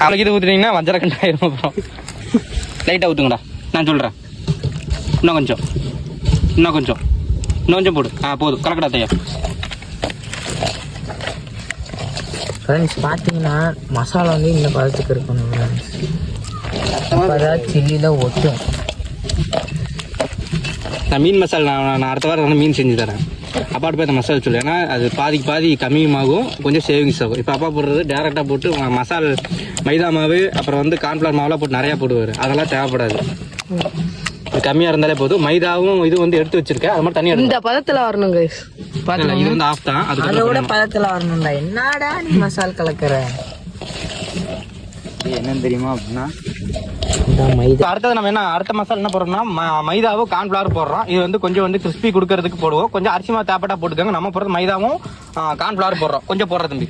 அவளுக்கு இது ஊற்றுனீங்கன்னா வஞ்சர கண்டாயிரும். அப்புறம் லைட்டாக ஊற்றுங்கடா, நான் சொல்கிறேன். இன்னும் கொஞ்சம் போடு. போதும், கலக்கடா தையா. ஃப்ரெண்ட்ஸ் பார்த்தீங்கன்னா மசாலா வந்து இந்த பதத்துக்கு இருக்கணும் ஃப்ரெண்ட்ஸ். அப்போதான் சில்லியில் ஒட்டும். நான் மீன் மசாலா நான் அடுத்த வாரம் மீன் செஞ்சு தரேன். அப்பாட்ட போய் அந்த மசாலா சொல்லு, ஏன்னா அது பாதி கம்மியுமாகும், கொஞ்சம் சேவிங்ஸ் ஆகும். இப்போ அப்பா போடுறது டேரெக்டாக போட்டு மசாலா மைதா மாவு அப்புறம் வந்து கார்ன்ஃப்ளவர் மாவுலாம் போட்டு நிறையா போடுவார். அதெல்லாம் தேவைப்படாது, இது கம்மியாக இருந்தாலே போதும். மைதாவும் இது வந்து எடுத்து வச்சிருக்கேன், அது மாதிரி தனியாக இந்த பதத்தில் வரணும் கைஸ். இது வந்து ஆஃப் தான், அதோட பதத்தில் வரணும்டா. என்னடா நீ மசாலா கலக்கிற என்னன்னு தெரியுமா அப்படின்னா மைதா. அடுத்தது நம்ம அடுத்த மசாலா என்ன போடுறோம்னா மைதாவும் கார்ன்ஃப்ளவர் போடுறோம். இது வந்து கொஞ்சம் வந்து கிறிஸ்பி கொடுக்கறதுக்கு போடுவோம். கொஞ்சம் அரிசி மாவு தேப்பட்டா போட்டுக்கோங்க. நம்ம போடுறது மைதாவும் கார்ன்ஃப்ளவர் போடுறோம். கொஞ்சம் போடுற தம்பி.